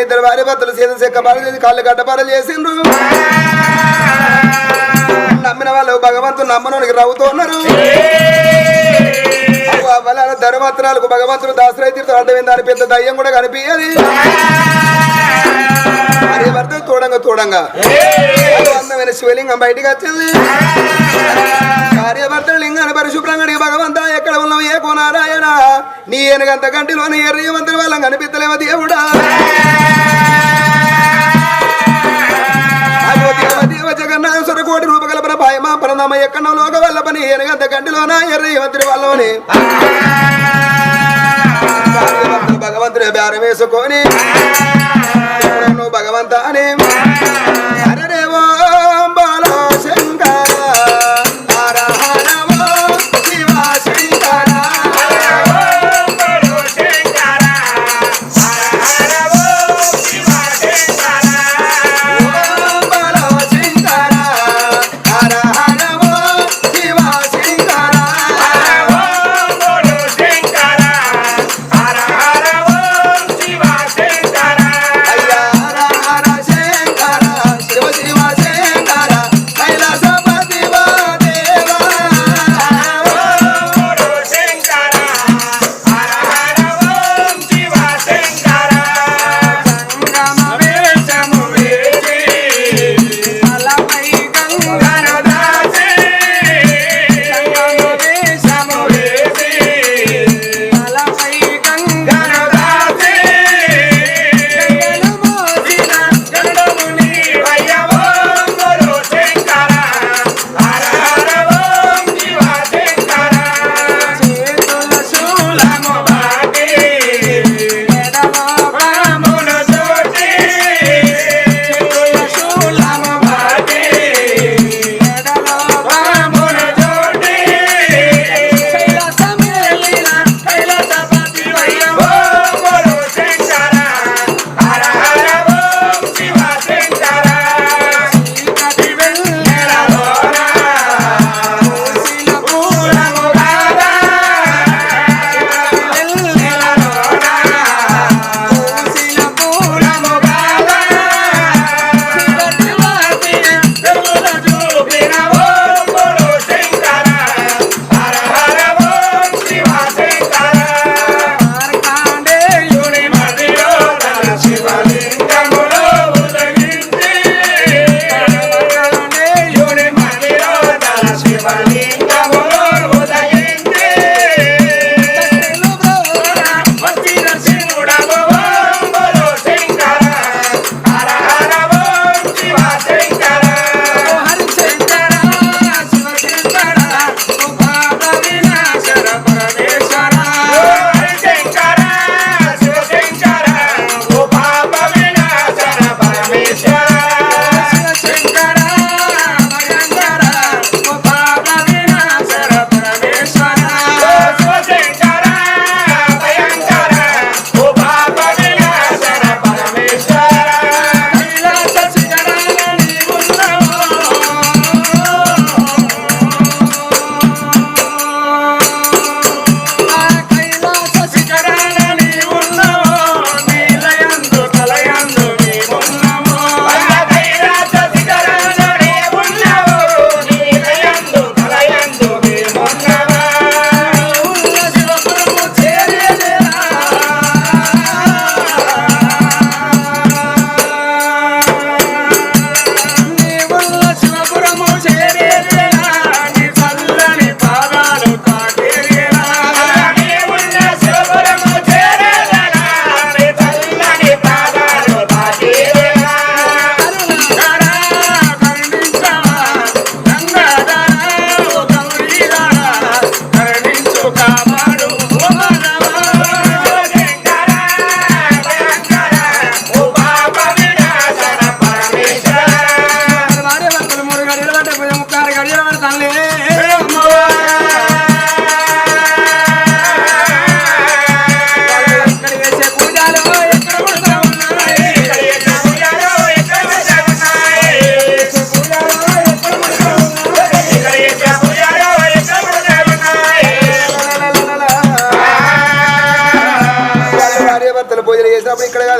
ఇద్దరు భార్య భర్తలు చేతులు చెక్కబాలు చేసి కాళ్ళు గడ్డపాలు చేసిండ్రు. నమ్మిన వాళ్ళు భగవంతుడు నమ్మనోనికి రవ్వుతున్నారు. ధర్మత్రాలకు భగవంతుడు దాసరై తీర్థం అడ్డమైన దాని పెద్ద దయ్యం కూడా కనిపించాలి. భార్య భర్త తోడంగా అందమైన శివలింగం బయటికి వచ్చింది. భార్యభర్తలు లింగాన్ని పరిశుభ్రంగా భగవంత ఎక్కడ ఉన్నావు ఏ కోనారాయణ నీ ఏనుగంత కంటిలోని ఎర్రమంత్రి వాళ్ళం కనిపిస్తలేవ దేవుడా. దేవ జగన్నాథ కోటి రూపకల్పన భాయమా పరనామ ఎక్కడ లోక వల్ల పని ఏనుగంత కంటిలోన ఎర్రమంత్రి వాళ్ళని భగవంతుడు బేరం వేసుకొని నువ్వు భగవంత అని హరదేవో బాలో శంకర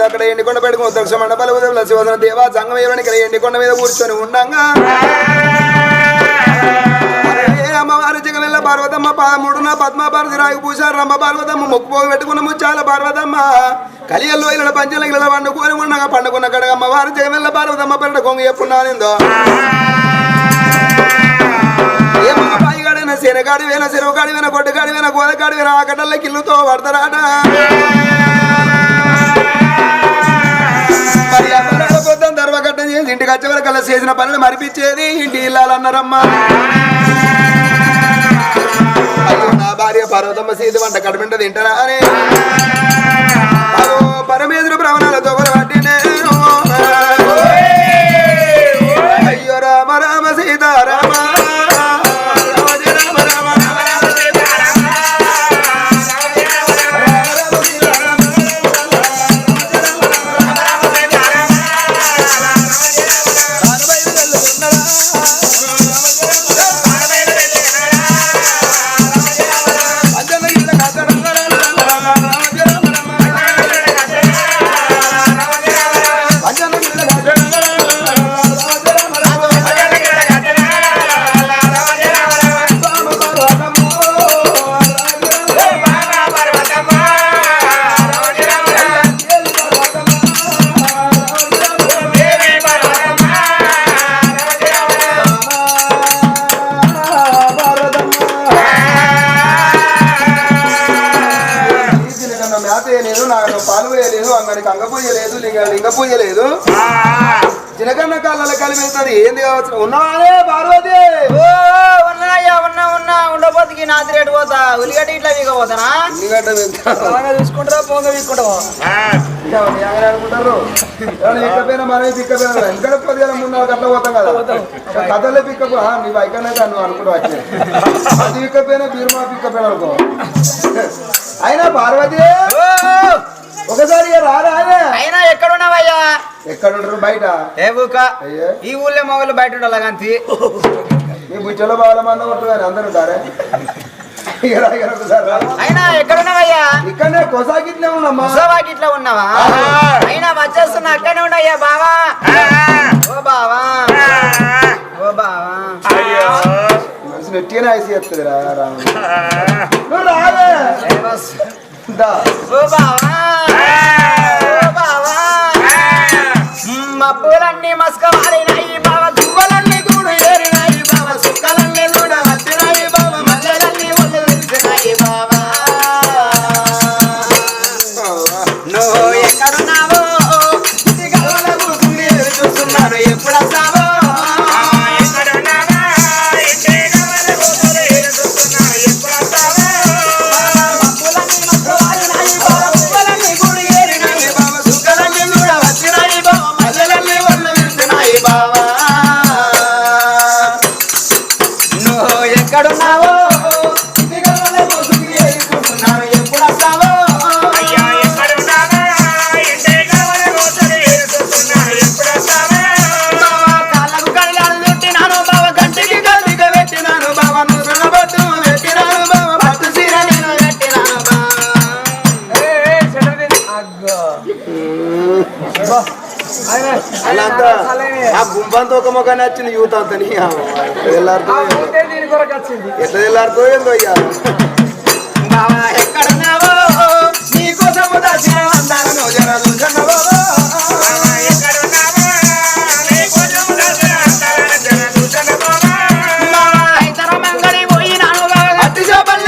ఉన్నది అక్కడ ఎండికొండ పెట్టుకుని ఉత్తక్ష మండపాల ఉదయం శివసన దేవా సంగం ఏమని ఇక్కడ ఎండికొండ మీద కూర్చొని ఉండంగా అమ్మవారి జగమెల్ల పార్వతమ్మ పాముడున పద్మాభారతి రాగిపూష రంభ పార్వతమ్మ మొక్కుపోగు పెట్టుకున్న ముచ్చాల పార్వతమ్మ కలియల్లో ఇలా పంచల ఇలా పండుకొని ఉండగా పండుకున్న కడగ అమ్మవారి జగమెల్ల పార్వతమ్మ పెరట కొంగు ఎప్పుడున్నానిందో ఏమో బాయిగాడైనా శనగాడి వేన చెరువుగాడి వేన గొడ్డగాడి వేన గోదగాడి వేన ఆ కట్టల కిల్లుతో పడతారాట మరి అమ్మరాల పొద్దున దర్వగట్టం చేసి ఇంటికి వచ్చే వరకు అలా చేసిన పనులు మరిపించేది ఇంటి ఇల్లాలన్నారమ్మా అయ్యో నా భార్య పార్వతమ్మ సీత వంట కడమింట తింటారా అని అదో పరమేశ్వర బ్రాహ్మణాలతో పట్టినే అయ్యో రామ రామ సీతారామ అంగ పూజ లేదు లింగ పూజ లేదు చిలకన్న కాళ్ళ కలిపి ఏంది కావచ్చు ఉన్నావానే పార్వతి ఉన్నాయ్యా ఉన్నా ఉండబోతుకి నాది రేటు పోతా ఉల్లిగడ్డ ఇట్లా వీకపోతానా ఉల్లిగడ్డ తీసుకుంటారా పోంగ తీసుకుంటావా అనుకుంటారు ఎక్కపోయినా మనమే పిక్కపోయినా ఇంకా 10 గట్ల పోతాం కదా కథలే పిక్కపు నీ వైకనే నువ్వు అనుకుంటూ వచ్చే అది పిక్కపోయినా బీరుమా పిక్కపోయినా అనుకో అయినా పార్వతి ఒకసారి అయినా ఎక్కడున్నావయ్యా ఎక్కడుంటారు బయట ఏ ఊక ఈ ఊళ్ళో మొగలు బయట ఉండాలి కాంతి నీ బుచ్చలో బాల మంది కొట్టుగాని అందరు ఉంటారే అయినా ఎక్కడున్నావయ్యా ఇక్కడనే కొసాగిట్లే ఉన్నామ్మా కొసాగిట్లా ఉన్నావా అయినా వచ్చేస్తున్నా అక్కడనే ఉన్నాయ్యా బావా ఓ బావా ఓ బావా మనిషి నెట్టిగానే ఐసి చెప్తుంది రా మబ్బులన్నీ మస్క మారినాయి బావ దువ్వలన్నీ దూడు ఏరినాయి బావ సుక్కలన్నీ దూడ వచ్చినాయి బావ మల్లెలన్నీ ఒళ్ళు తెలిసినాయి బావ నువ్వు ఎక్కడున్నావో చూస్తున్నాను ఎప్పుడు వస్తావో ఎక్కడున్నావో ఎప్పుడు వస్తావో కాళ్ళకు కళ్ళాలు పెట్టినాను బావ గంటికి గల్లిగా పెట్టినాను బావ నువ్వు బొట్టు పెట్టినాను బావ పట్టు సీర నేను పెట్టినాను ఆ గుంపంతో ఒక మొక్కనే వచ్చింది యూత్ అంతా ఎట్లా తెల్లారుతో ఏందో అయ్యా బావా ఎక్కడున్నావో నీకోసం దాచిన అందాలను జర చూసన్నావో బాబా ఎక్కడున్నావో నీకోసం చేపల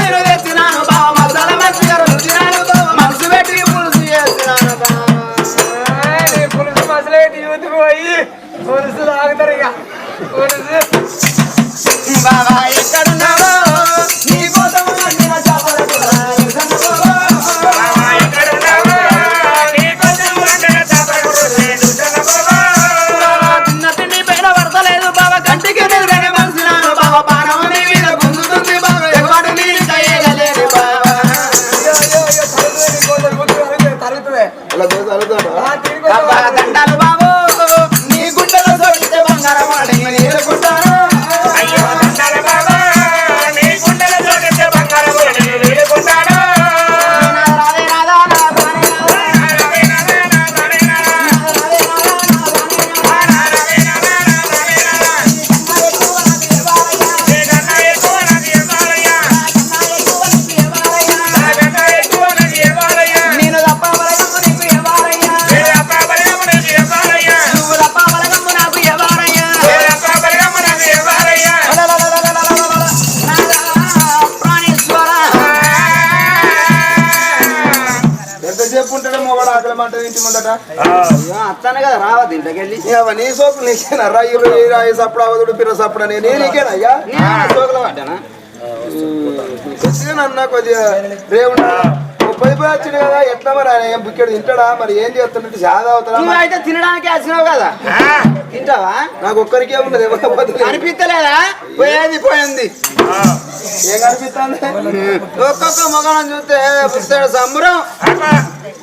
ఇంటి ముందట అత్తాను కదా రావద్దు ఇంటికెళ్ళి నీ సోకులు నీకేనా రాయి సప్పుడు అవదుడు పిల్ల సప్పుడు అని నీకేనయ్యా సోకులు పడ్డానా కొద్దిగా కొద్దిగా రేవుడు పొయ్యి వచ్చింది కదా ఎట్లా మరి ఆయన బుక్కెడు తింటాడా మరి ఏం చేస్తున్నట్టు చాలా అవుతాడా అయితే తినడానికి వచ్చినావు కదా తింటావా నాకు ఒక్కరికే ఉన్నది అనిపిస్తలేదా పోయేది పోయింది ఏం కనిపిస్తుంది ఒక్కొక్క మొగనం చూస్తే పుస్తక సంబరం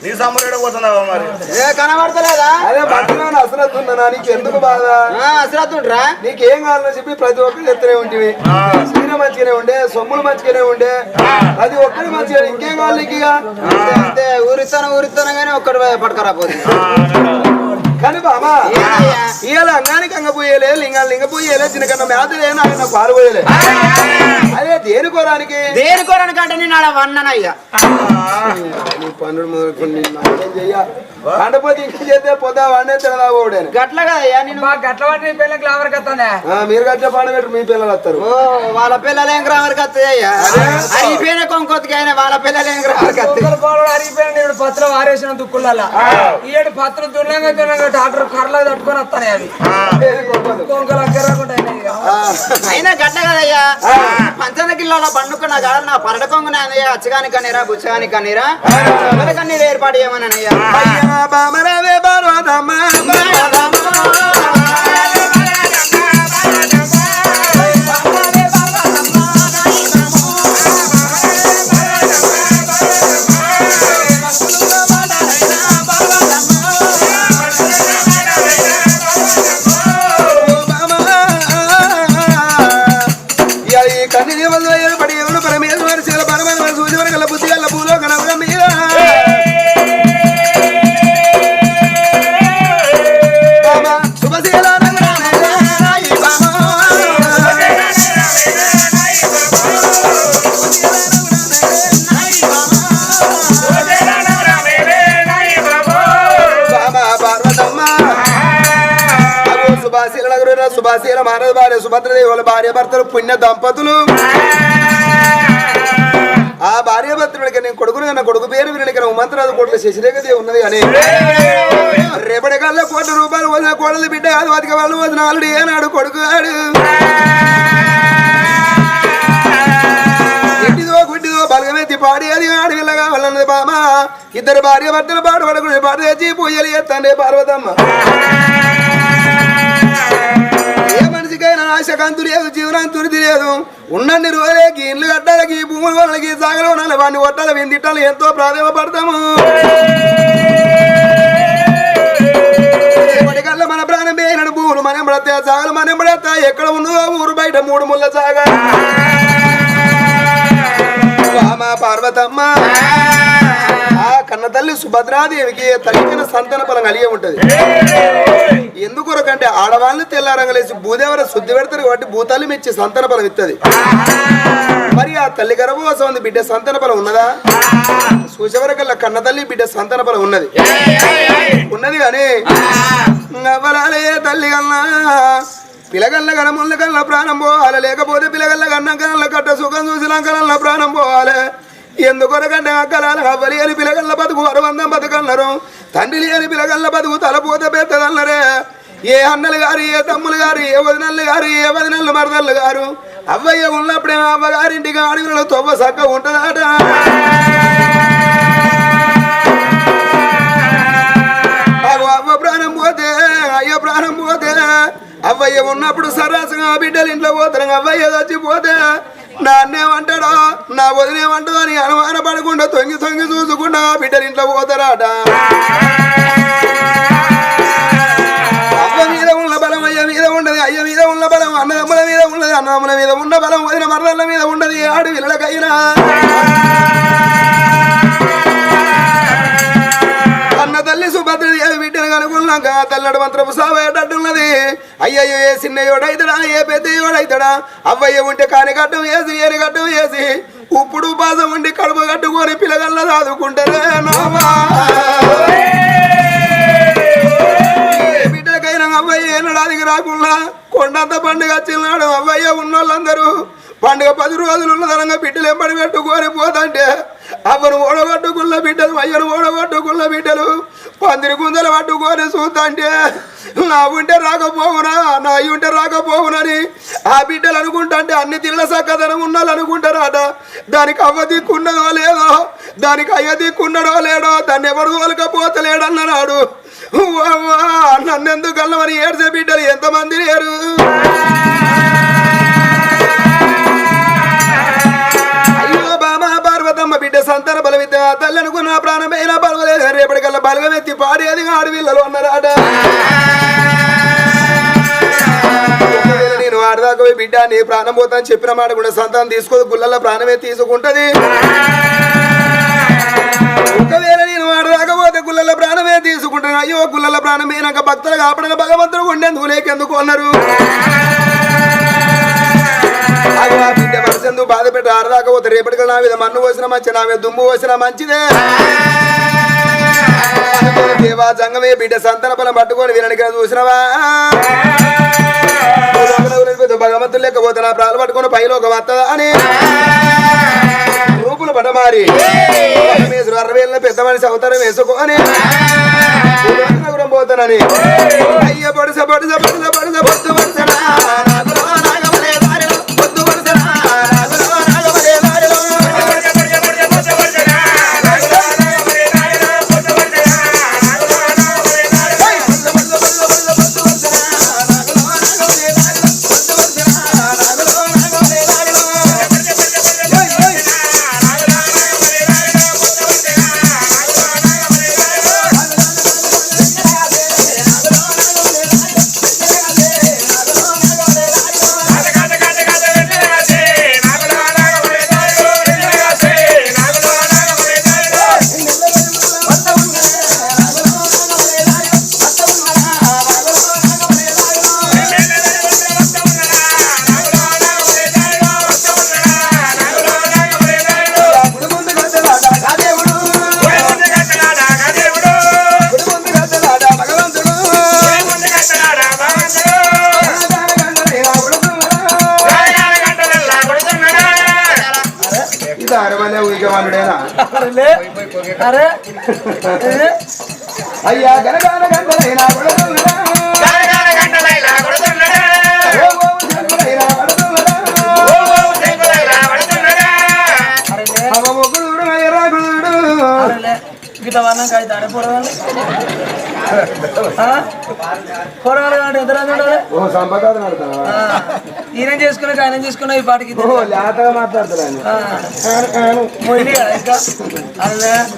నీ సంబరం పోతున్నావా మరి ఏ కనబడతలేదా అదే బట్టలో అసరత్తు ఉందా నీకు ఎందుకు బాధ అసలు నీకేం కావాలని చెప్పి ప్రతి ఒక్కరు ఎత్తనే ఉంటివి సీర మంచిగానే ఉండే సొమ్ములు మంచిగానే ఉండే ప్రతి ఒక్కరు మంచిగా ఇంకేం కావాలి నీకు ఇక అంతే ఊరిస్తాను కానీ ఒక్కటి పట్టుకరాపోదు కానీ బామా ఇవాళ అంగానికి అంగపోయేలే లింగ పోయేలే చిన్నకన్నా మేతలే నాకు పాలు పోయలే అదే దేనికోరానికి అంటే నేను అలా వన్ననయ్యా నీ పన్నుడు మొదలుకొని పండపోతే ఇంక చేస్తే పొద్దా వాడినే తినదా ఓడాను గట్ల కదయ్యా నేను గట్ల వాటి పిల్లలకి ఎవరికి వస్తుందా మీరు గట్ల పండబెట్టు మీ పిల్లలు వస్తారు ఓ వాళ్ళ పిల్లలు ఏం గ్రామర్కి వస్తాయ్యా అయిపోయిన కొంకొత్తికి అయినా వాళ్ళ పిల్లలు ఏం గ్రామర్కి వస్తాయి అరిగిపోయిన ఇప్పుడు పత్రం ఆరేసిన దుక్కుల ఈ ఏడు పత్రం దుర్లంగా డాక్టర్ కర్రలో తట్టుకొని వస్తానే అవి కొంకలు అక్కరకుండా అయినా గట్ల కదయ్యా పంచద కిల్లోల పండుకున్న కాడ నా పరడ కొంగున అచ్చగాని కన్నీరా బుచ్చగాని కన్నీరా కన్నీరు ఏర్పాటు చేయమనయ్యా బామరావే బారవదమ్మ సుభాశీల మానవ భార్య సుభద్రదేవుల భార్య భర్తలు పుణ్య దంపతులు ఆ భార్య భర్తలుడికి నేను కొడుకును కన్నా కొడుకు పేరు వినడికన్నా ఉమంతరాజు కోట్ల శశిరేఖదే ఉన్నది కానీ రేపటి కల్లా ₹1,00,00,000 వదిన కోడలు బిడ్డ కాదు బతిక వాళ్ళు వదిన ఆలుడు ఏనాడు కొడుకు ఆడు ఇంటిదో గుడ్డిదో బలగమెత్తి పాడి అది ఆడి వెళ్ళగా వాళ్ళన్నది బామ ఇద్దరు భార్య భర్తలు పాడు పడకుండా పాడు తెచ్చి పొయ్యలు ఎత్తండి పార్వతమ్మ ఏ మనిషికైనా ఆశకాంతు లేదు జీవనాంతుడిది లేదు ఉన్నన్ని రోజులకి ఇల్లు కట్టాలకి భూముల వాళ్ళకి సాగలు ఉండాలి వాడిని కొట్టాలి వెందిట్టాలి ఎంతో ప్రాధాన్యపడతాము ఎప్పటికల్లా మన ప్రాణం పేరిన భూములు మనం పడతా సాగలు మనం పడతా ఎక్కడ ఉన్నదో ఊరు బయట 3 ముళ్ళ సాగా పార్వతమ్మ ఆ కన్న తల్లి సుభద్రాదేవికి తల్లికి సంతాన ఫలం కలిగే ఉంటది ఎందుకొరకంటే ఆడవాళ్ళని తెల్లారంగలేసి భూదేవర శుద్ధి పెడతారు కాబట్టి భూతాలు మెచ్చి సంతాన ఫలం ఇస్తుంది మరి ఆ తల్లి గర్భవాసం ఉంది బిడ్డ సంతాన ఫలం ఉన్నదా చూసేవరకల్లా కన్న తల్లి బిడ్డ సంతాన ఫలం ఉన్నది కానీ నవ్వలాలే తల్లి కన్నా పిలగల్ల గనముల కల్లా ప్రాణం పోవాలి లేకపోతే పిలగల్ల కన్న కళ్ళ కట్ట సుఖం చూసిన కళ్ళ ప్రాణం పోవాలి ఎందుకొరకంటే అక్కలాల అవ్వలి అని పిలగల్ల బతుకు అరవందం బతుకన్నారు తండ్రి లేని పిలగల్ల బతుకు తలపోతే పెద్దదన్నరే ఏ అన్నలు గారు ఏ తమ్ములు గారు ఏ వదినల్లు గారు ఏ వదినల్లు మరదళ్ళు గారు అవ్వయ్య ఉన్నప్పుడే అవ్వగారింటికి అడవిలో తొవ్వ సక్క ఉంటుందట అవ్వ ప్రాణం పోతే అయ్య ప్రాణం పోతే అవ్వయ్య ఉన్నప్పుడు సరాసంగా బిడ్డలు ఇంట్లో పోతారు అవ్వయ్య చచ్చిపోతే నాన్నేమంటాడో నా వదినేమంటాడో అని అనుమాన పడకుండా తొంగి తొంగి చూసుకుండా బిడ్డలు ఇంట్లో పోతారట అవ్వ మీద ఉన్న బలం అయ్య మీద ఉండదు అయ్య మీద ఉన్న బలం అన్నదమ్ముల మీద ఉండదు అన్నదమ్ముల మీద ఉన్న బలం వదిన మరదళ్ళ మీద ఉండదు ఆడు విల్లకైనా అన్న తల్లి సుభద్రదేవి బిడ్డను కనుకున్నాక తల్లడు మంత్రపు సావేటట్టున్నది అయ్యయ్యో ఏ చిన్నయోడైతడా ఏ పెద్దయోడైతడా అవ్వయ్య ఉంటే కాని గడ్డం వేసి ఏని గడ్డం వేసి ఉప్పుడు పాసం ఉండి కడుపు కట్టుకొని పిల్లగల్ల చదువుకుంటారే బిడ్డకైనా అవ్వయ్య ఏనాడికి రాకుండా కొండంత పండుగ వచ్చినాడు అవ్వయ్య ఉన్నోళ్ళందరూ పండుగ 10 రోజులు ఉన్నదనంగా బిడ్డలు ఎంబడి పెట్టుకొని పోతంటే అవ్వను ఓడగొట్టుకున్న బిడ్డలు అయ్యను ఓడగొట్టుకున్న బిడ్డలు పందిరి గుంజలు పట్టుకొని చూద్దంటే నా ఉంటే రాకపోవునా నా ఉంటే రాకపోవునని ఆ బిడ్డలు అనుకుంటే అన్ని తిన్న సక్కదనం ఉన్నాళ్ళు అనుకుంటారట. దానికి అవ్వ దిక్కున్నదో లేదో దానికి అయ్య దిక్కున్నడో లేడో దాన్ని ఎవరు తోలకపోతలేడన్నాడు. నన్నెందుకు కలవని ఏడ్చే బిడ్డలు ఎంతమంది లేరు. అయ్యో బామా పార్వతమ్మ బిడ్డ సంతాన బలవిద్య తల్లి అనుకున్న ప్రాణమైనా పర్వాలేదు రేపటికల్లా బలగమెత్తి పాడేది ఆడవిల్లలు అన్నారట. నేను ఆడదాకా పోయి బిడ్డ నీ ప్రాణం పోతాను చెప్పిన మాట కూడా సంతానం తీసుకోదు గుళ్ళల్లో ప్రాణమే తీసుకుంటది. ఒకవేళ నేను ఆడరాకపోతే గుళ్ళల్లో ప్రాణమే తీసుకుంటాను. అయ్యో గుళ్ళల్లో ప్రాణమైనాక భక్తులు కాపడగా భగవంతుడు ఉండేందుకు లేకెందుకు అన్నారు. ఆ బిడ్డ మనసెందుకు బాధ పెట్టి ఆడరాకపోతే రేపటికి నా మీద మన్ను పోసిన మంచి నా మీద దుమ్ము పోసిన మంచిదే. దేవా జంగమే బిడ్డ సంతాన బలం పట్టుకొని వినడానికి చూసినవా భగవంతులు లేకపోతే నా ప్రాణాలు పట్టుకొని పైలోకి వస్తుందా అని రూపులు పడమారి 60 పెద్ద మనిషి అవతారం వేసుకొని పోతానని అయ్య పడుస పడుస పడుస పడుస పొద్దు పడుసనా అయ్యా గనగాన గంటలైనా ఈయన చేసుకున్నా ఆయన చేసుకున్నా ఈ పాటికి లేతగా మాట్లాడతాను.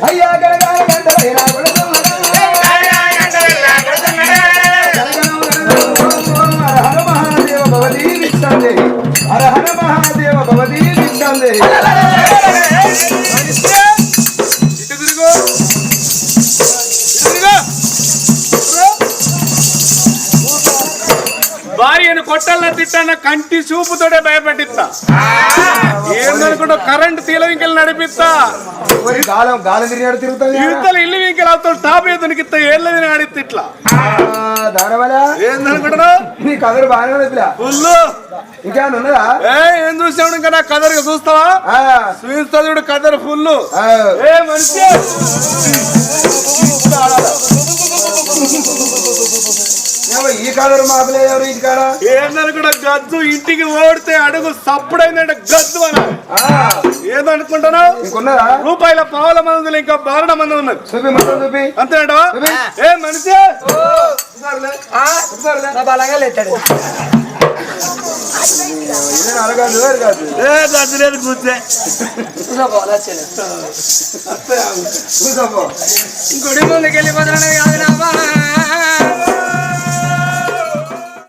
అయ్యా హర మహాదేవ భవదీ విక్షందే హర హర మహాదేవ భవదీ విక్షందే. భార్యను కొట్టల్లా తిట్టాన కంటి చూపుతోటే భయపెట్టిస్తా. ఏందనుకుంటా కరెంట్ తీల వింకెలు నడిపిస్తా. యువతలు ఇల్లు వింకెలు అవుతాడు టాప్ ఎదునికిస్తా ఏళ్ళది ఆడిస్తా ఇట్లా. ఏందనుకుంటున్నా నీ కదరు బాగానే ఫుల్లు ఇంకా ఉన్నదా? ఏం చూసాడు ఇంకా నా కదరు చూస్తావా? చూస్తా చూడు కదరు ఫుల్లు. ఏ మనిషి ఈ కదరు మాపలే ఎవరు ఇంటి కాడ ఏందనుకుంటా గద్దు ఇంటికి ఓడితే అడుగు సప్పుడైందంటే గద్దు అని ఏదనుకుంటున్నావు? ఇంకున్నదా? రూపాయల పావుల మందులు ఇంకా 12 మంది ఉన్నారు. చూపి అంతేనా? ఏ మనిషి బలంగా లేచాడు. లేదు కూర్చే గుడి ముందుకు వెళ్ళిపోతున్నాడు కాదు నామా.